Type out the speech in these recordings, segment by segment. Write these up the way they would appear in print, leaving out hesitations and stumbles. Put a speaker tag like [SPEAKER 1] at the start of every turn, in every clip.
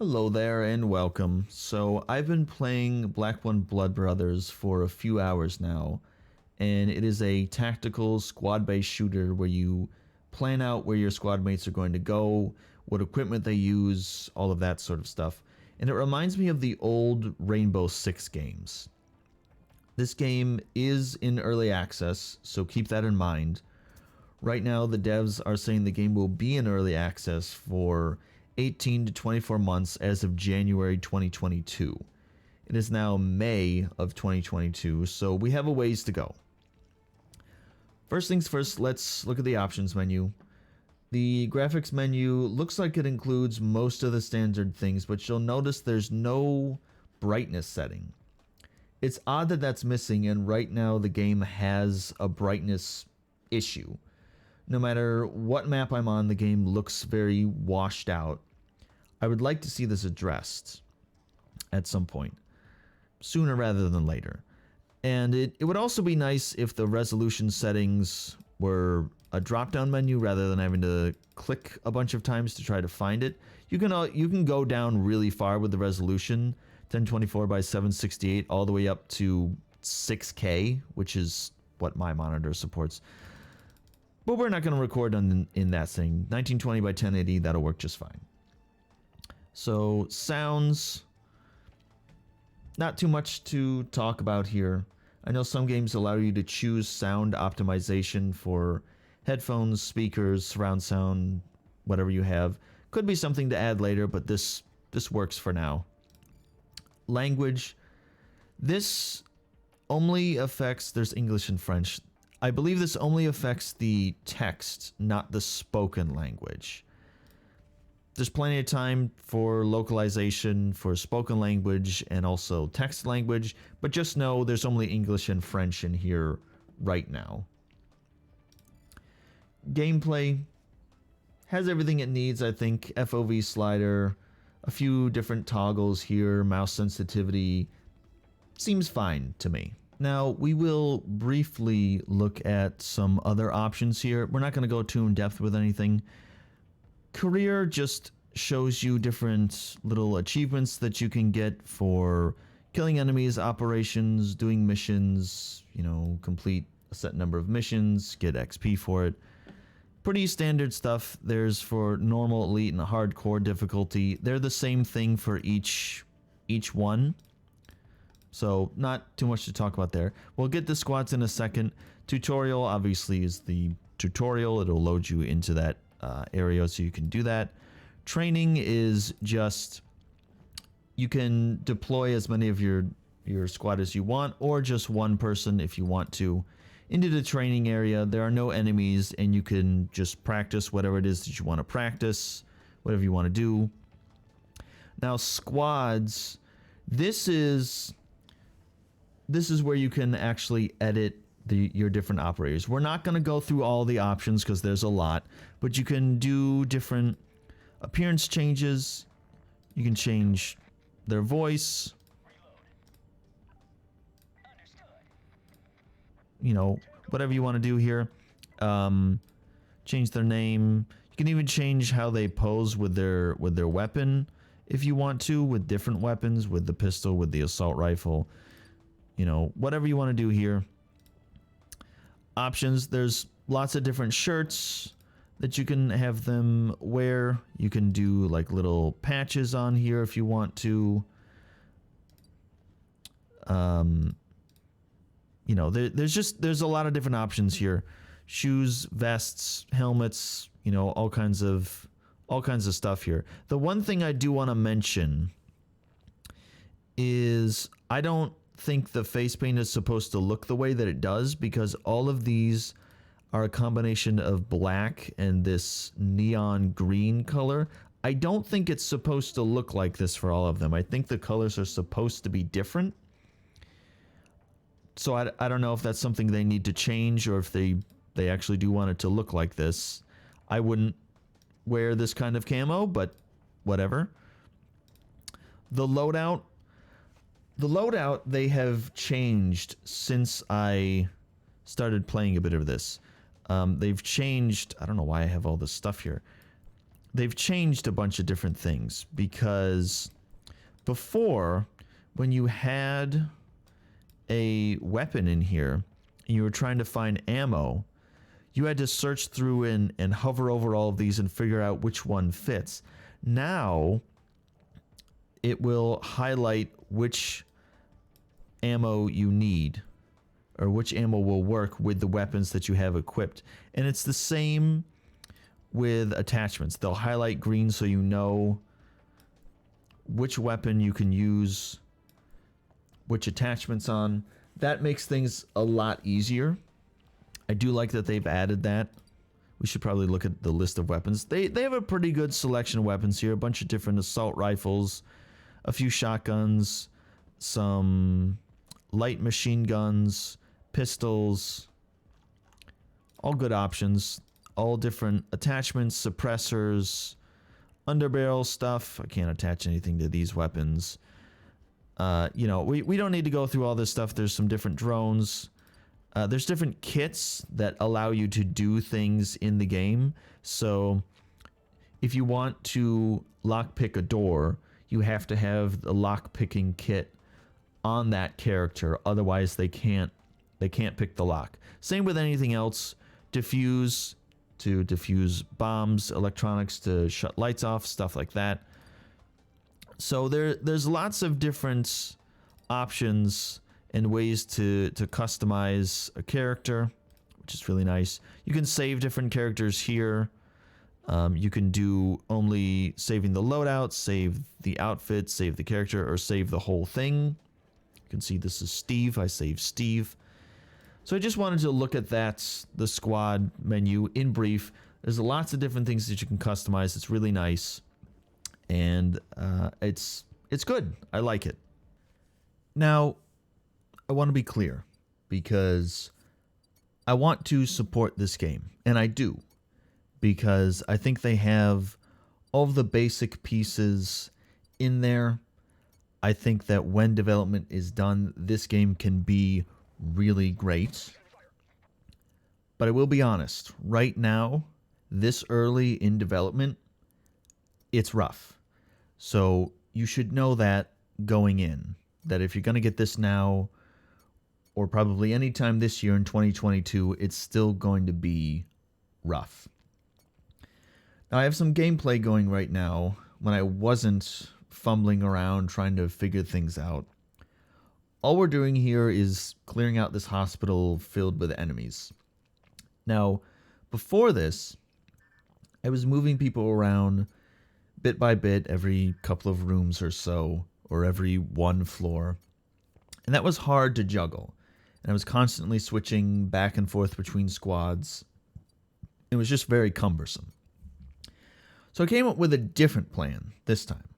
[SPEAKER 1] Hello there and welcome. So I've been playing Black One Blood Brothers for a few hours now, and it is a tactical squad-based shooter where you plan out where your squad mates are going to go, what equipment they use, all of that sort of stuff. And it reminds me of the old Rainbow Six games. This game is in early access, so keep that in mind. Right now, the devs are saying the game will be in early access for 18 to 24 months as of January 2022. It is now May of 2022, so we have a ways to go. First things first, let's look at the options menu. The graphics menu looks like it includes most of the standard things, but you'll notice there's no brightness setting. It's odd that that's missing, and right now the game has a brightness issue. No matter what map I'm on, the game looks very washed out. I would like to see this addressed at some point, sooner rather than later. And it would also be nice if the resolution settings were a drop-down menu rather than having to click a bunch of times to try to find it. You can go down really far with the resolution, 1024 by 768, all the way up to 6K, which is what my monitor supports. But we're not going to record in that thing. 1920 by 1080, that'll work just fine. So, sounds. Not too much to talk about here. I know some games allow you to choose sound optimization for headphones, speakers, surround sound, whatever you have. Could be something to add later, but this works for now. Language. This only affects, there's English and French. I believe this only affects the text, not the spoken language. There's plenty of time for localization for spoken language and also text language, but just know there's only English and French in here right now. Gameplay has everything it needs, I think. FOV slider, a few different toggles here, mouse sensitivity. Seems fine to me. Now, we will briefly look at some other options here. We're not going to go too in depth with anything. Career just shows you different little achievements that you can get for killing enemies, operations, doing missions, complete a set number of missions, get XP for it. Pretty standard stuff. There's for normal, elite, and hardcore difficulty. They're the same thing for each one. So, not too much to talk about there. We'll get the squads in a second. Tutorial, obviously, is the tutorial. It'll load you into that area so you can do that. Training is just, you can deploy as many of your squad as you want, or just one person if you want to, into the training area. There are no enemies, and you can just practice whatever it is that you want to practice, whatever you want to do. Now, squads, this is where you can actually edit your different operators. We're not going to go through all the options because there's a lot, but you can do different appearance changes. You can change their voice. Whatever you want to do here. Change their name. You can even change how they pose with their weapon if you want to, with different weapons, with the pistol, with the assault rifle. Whatever you want to do here. Options, there's lots of different shirts that you can have them wear. You can do like little patches on here if you want to. There's a lot of different options here. Shoes, vests, helmets, all kinds of stuff here. The one thing I do want to mention is I don't think the face paint is supposed to look the way that it does, because all of these are a combination of black and this neon green color. I don't think it's supposed to look like this for all of them. I think the colors are supposed to be different. So I don't know if that's something they need to change, or if they actually do want it to look like this. I wouldn't wear this kind of camo, but whatever. The loadout, they have changed since I started playing a bit of this. They've changed, I don't know why I have all this stuff here. they've changed a bunch of different things, because before, when you had a weapon in here and you were trying to find ammo, you had to search through and hover over all of these and figure out which one fits. Now, it will highlight which ammo you need, or which ammo will work with the weapons that you have equipped. And it's the same with attachments. They'll highlight green so you know which weapon you can use which attachments on. That makes things a lot easier. I do like that they've added that. We should probably look at the list of weapons. They have a pretty good selection of weapons here. A bunch of different assault rifles, a few shotguns, some light machine guns, pistols. All good options. All different attachments, suppressors, underbarrel stuff. I can't attach anything to these weapons. You know, we don't need to go through all this stuff. There's some different drones. There's different kits that allow you to do things in the game. So if you want to lockpick a door, you have to have the lockpicking kit on that character. Otherwise, they can't pick the lock. Same with anything else. Diffuse to diffuse bombs, electronics to shut lights off, stuff like that. So there's lots of different options and ways to customize a character, which is really nice. You can save different characters here. You can do only saving the loadout, save the outfit, save the character, or save the whole thing. You can see this is Steve. I saved Steve. So I just wanted to look at that, the squad menu in brief. There's lots of different things that you can customize. It's really nice. And it's good. I like it. Now, I want to be clear, because I want to support this game, and I do, because I think they have all of the basic pieces in there. I think that when development is done, this game can be really great. But I will be honest, right now, this early in development, it's rough. So you should know that going in, that if you're going to get this now, or probably anytime this year in 2022, it's still going to be rough. Now, I have some gameplay going right now when I wasn't fumbling around trying to figure things out. All we're doing here is clearing out this hospital filled with enemies. Now, before this, I was moving people around bit by bit every couple of rooms or so, or every one floor. And that was hard to juggle. And I was constantly switching back and forth between squads. It was just very cumbersome. So I came up with a different plan this time.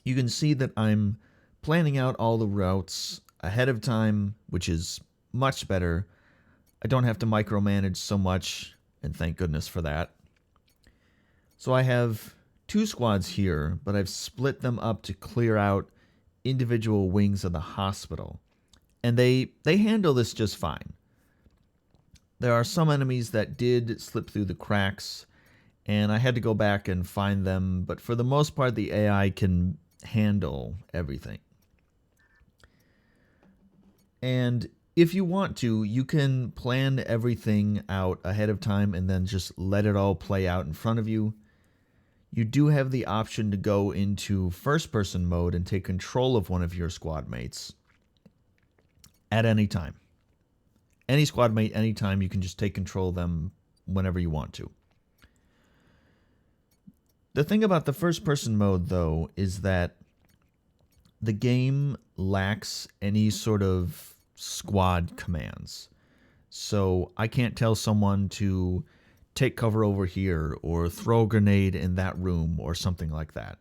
[SPEAKER 1] You can see that I'm planning out all the routes ahead of time, which is much better. I don't have to micromanage so much, and thank goodness for that. So I have 2 squads here, but I've split them up to clear out individual wings of the hospital. And they handle this just fine. There are some enemies that did slip through the cracks, and I had to go back and find them, but for the most part, the AI can handle everything. And if you want to, you can plan everything out ahead of time and then just let it all play out in front of you. You do have the option to go into first-person mode and take control of one of your squad mates at any time. Any squad mate, anytime, you can just take control of them whenever you want to. The thing about the first-person mode, though, is that the game lacks any sort of squad commands. So I can't tell someone to take cover over here or throw a grenade in that room or something like that.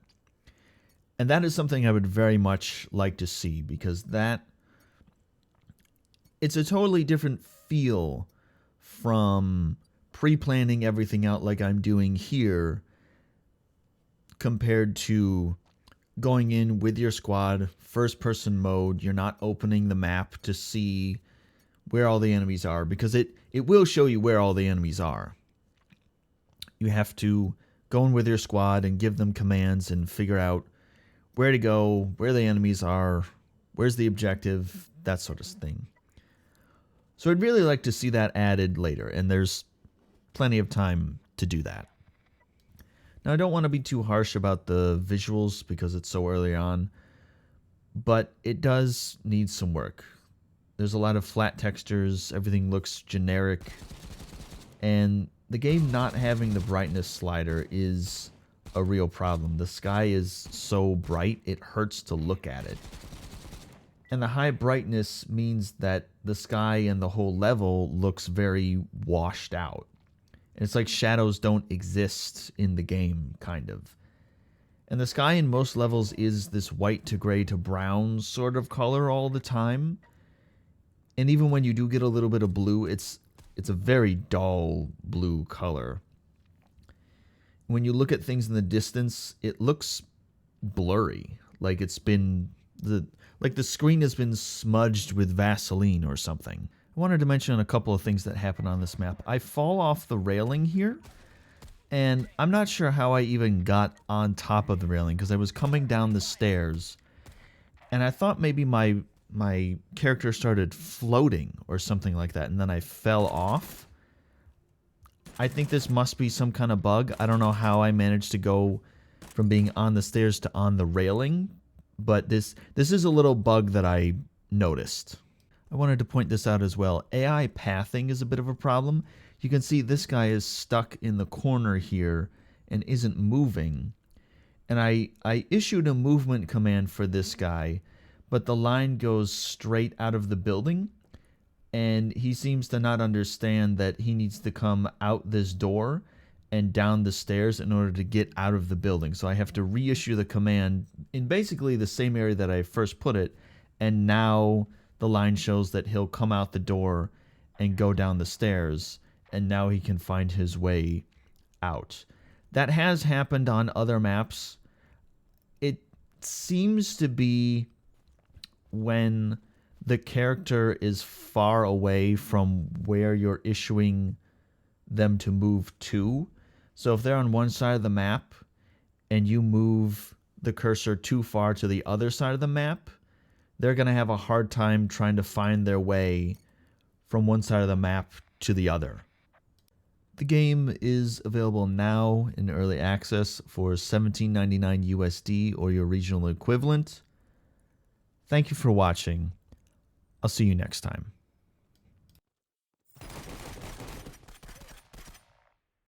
[SPEAKER 1] And that is something I would very much like to see, because it's a totally different feel from pre-planning everything out like I'm doing here compared to going in with your squad, first-person mode. You're not opening the map to see where all the enemies are, because it will show you where all the enemies are. You have to go in with your squad and give them commands and figure out where to go, where the enemies are, where's the objective, that sort of thing. So I'd really like to see that added later, and there's plenty of time to do that. Now, I don't want to be too harsh about the visuals because it's so early on, but it does need some work. There's a lot of flat textures, everything looks generic, and the game not having the brightness slider is a real problem. The sky is so bright, it hurts to look at it. And the high brightness means that the sky and the whole level looks very washed out. And it's like shadows don't exist in the game, kind of. And the sky in most levels is this white to gray to brown sort of color all the time. And even when you do get a little bit of blue, it's a very dull blue color. When you look at things in the distance, it looks blurry, like the screen has been smudged with Vaseline or something. I wanted to mention a couple of things that happen on this map. I fall off the railing here, and I'm not sure how I even got on top of the railing because I was coming down the stairs, and I thought maybe my character started floating or something like that, and then I fell off. I think this must be some kind of bug. I don't know how I managed to go from being on the stairs to on the railing, but this is a little bug that I noticed. I wanted to point this out as well. AI pathing is a bit of a problem. You can see this guy is stuck in the corner here and isn't moving. And I issued a movement command for this guy, but the line goes straight out of the building, and he seems to not understand that he needs to come out this door and down the stairs in order to get out of the building. So I have to reissue the command in basically the same area that I first put it, and now the line shows that he'll come out the door and go down the stairs, and now he can find his way out. That has happened on other maps. It seems to be when the character is far away from where you're issuing them to move to. So if they're on one side of the map and you move the cursor too far to the other side of the map, they're going to have a hard time trying to find their way from one side of the map to the other. The game is available now in early access for $17.99 USD or your regional equivalent. Thank you for watching. I'll see you next time.